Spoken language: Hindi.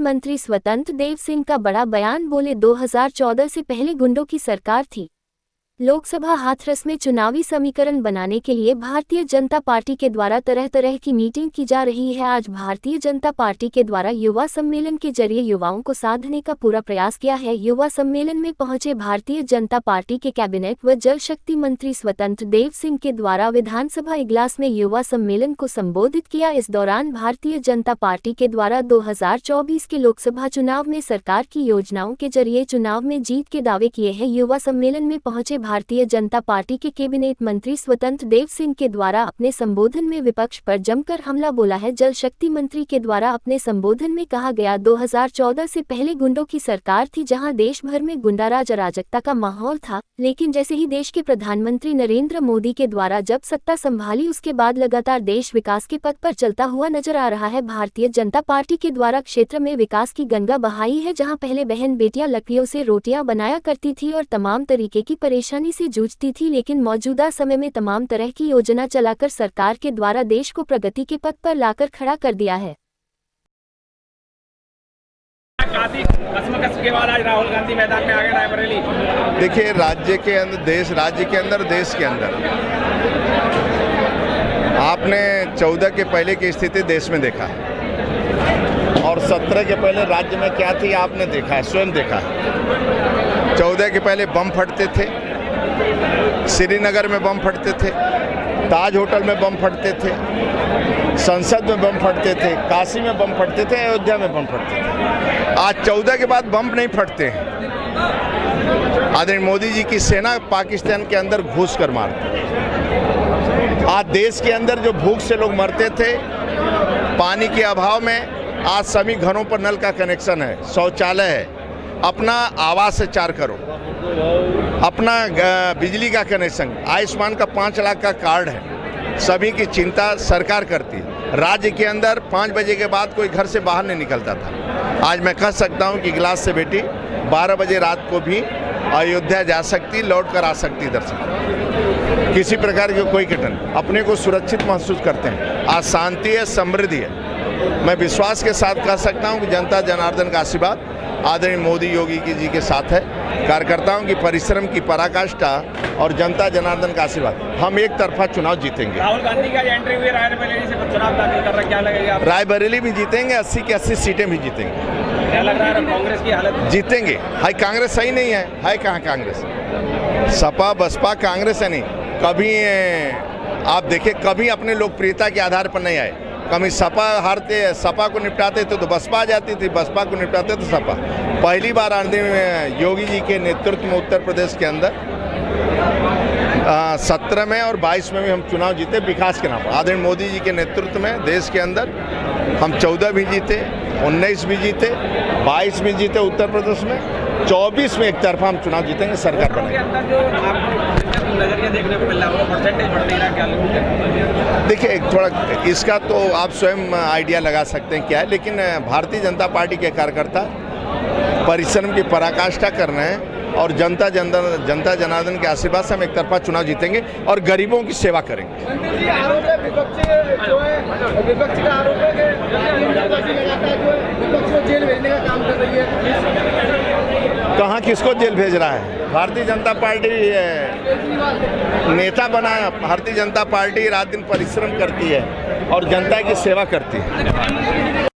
मंत्री स्वतंत्र देव सिंह का बड़ा बयान, बोले 2014 से पहले गुंडों की सरकार थी। लोकसभा हाथरस में चुनावी समीकरण बनाने के लिए भारतीय जनता पार्टी के द्वारा तरह तरह की मीटिंग की जा रही है। आज भारतीय जनता पार्टी के द्वारा युवा सम्मेलन के जरिए युवाओं को साधने का पूरा प्रयास किया है। युवा सम्मेलन में पहुंचे भारतीय जनता पार्टी के कैबिनेट व जल शक्ति मंत्री स्वतंत्र देव सिंह के द्वारा विधानसभा इजलास में युवा सम्मेलन को संबोधित किया। इस दौरान भारतीय जनता पार्टी के द्वारा 2024 के लोकसभा चुनाव में सरकार की योजनाओं के जरिए चुनाव में जीत के दावे किए हैं। युवा सम्मेलन में पहुंचे भारतीय जनता पार्टी के कैबिनेट मंत्री स्वतंत्र देव सिंह के द्वारा अपने संबोधन में विपक्ष पर जमकर हमला बोला है। जल शक्ति मंत्री के द्वारा अपने संबोधन में कहा गया, 2014 से पहले गुंडों की सरकार थी, जहां देश भर में गुंडाराज अराजकता का माहौल था। लेकिन जैसे ही देश के प्रधानमंत्री नरेंद्र मोदी के द्वारा जब सत्ता संभाली, उसके बाद लगातार देश विकास के पथ पर चलता हुआ नजर आ रहा है। भारतीय जनता पार्टी के द्वारा क्षेत्र में विकास की गंगा बहाई है, जहां पहले बहन बेटियां लकड़ियों से रोटियां बनाया करती थी और तमाम तरीके की परेशानी से जूझती थी, लेकिन मौजूदा समय में तमाम तरह की योजना चलाकर सरकार के द्वारा देश को प्रगति के पथ पर लाकर खड़ा कर दिया है। के बाद आज राहुल गांधी मैदान में आ गए रायबरेली। देखिए, राज्य के अंदर देश के अंदर आपने 14 के पहले की स्थिति देश में देखा और 17 के पहले राज्य में क्या थी आपने देखा है, स्वयं देखा है। 14 के पहले बम फटते थे, श्रीनगर में बम फटते थे, ताज होटल में बम फटते थे, संसद में बम फटते थे, काशी में बम फटते थे, अयोध्या में बम फटते थे। आज 14 के बाद बम नहीं फटते हैं। आदरणीय मोदी जी की सेना पाकिस्तान के अंदर घुस कर मारती है। आज देश के अंदर जो भूख से लोग मरते थे, पानी के अभाव में, आज सभी घरों पर नल का कनेक्शन है, शौचालय है, अपना आवास से 4 करोड़, अपना बिजली का कनेक्शन, आयुष्मान का 5 लाख का कार्ड है। सभी की चिंता सरकार करती है। राज्य के अंदर 5 बजे के बाद कोई घर से बाहर नहीं निकलता था। आज मैं कह सकता हूं कि गिलास से बेटी 12 बजे रात को भी अयोध्या जा सकती, लौट कर आ सकती दर्शन। किसी प्रकार की कोई घटना, अपने को सुरक्षित महसूस करते हैं। आज शांति है, समृद्धि है। मैं विश्वास के साथ कह सकता हूं कि जनता जनार्दन का आशीर्वाद आदरणीय मोदी योगी जी के साथ है। कार्यकर्ताओं की परिश्रम की पराकाष्ठा और जनता जनार्दन का आशीर्वाद, हम एक तरफा चुनाव जीतेंगे। राहुल गांधी का एंट्री हुई रायबरेली से चुनाव दाखिल कर रहा है, क्या लगेगा? रायबरेली भी जीतेंगे, 80 की 80 सीटें भी जीतेंगे। क्या लग रहा है कांग्रेस की हालत? जीतेंगे। हाई कांग्रेस सही नहीं है कहाँ कांग्रेस? सपा बसपा कांग्रेस है नहीं। कभी आप देखिए, कभी अपने लोकप्रियता के आधार पर नहीं आए। कभी सपा हारते, सपा को निपटाते तो बसपा आ जाती थी, बसपा को निपटाते तो सपा। पहली बार आदरणीय योगी जी के नेतृत्व में उत्तर प्रदेश के अंदर 17 में और 22 में भी हम चुनाव जीते विकास के नाम पर। आदरणीय मोदी जी के नेतृत्व में देश के अंदर हम 14 भी जीते, 19 भी जीते, 22 भी जीते उत्तर प्रदेश में, 24 में एक तरफा हम चुनाव जीतेंगे, सरकार बनेगी। नजरिया देखने को मिल रहा है, परसेंटेज बढ़ नहीं रहा, क्या? देखिए, थोड़ा इसका तो आप स्वयं आइडिया लगा सकते हैं क्या है, लेकिन भारतीय जनता पार्टी के कार्यकर्ता परिश्रम की पराकाष्ठा कर रहे हैं और जनता जनार्दन के आशीर्वाद से हम एक तरफा चुनाव जीतेंगे और गरीबों की सेवा करेंगे। विपक्ष का आरोप है कि विपक्ष को जेल भेजने का काम कर रही है। कहाँ किसको जेल भेज रहा है? भारतीय जनता पार्टी नेता बना, भारतीय जनता पार्टी रात दिन परिश्रम करती है और जनता की सेवा करती है।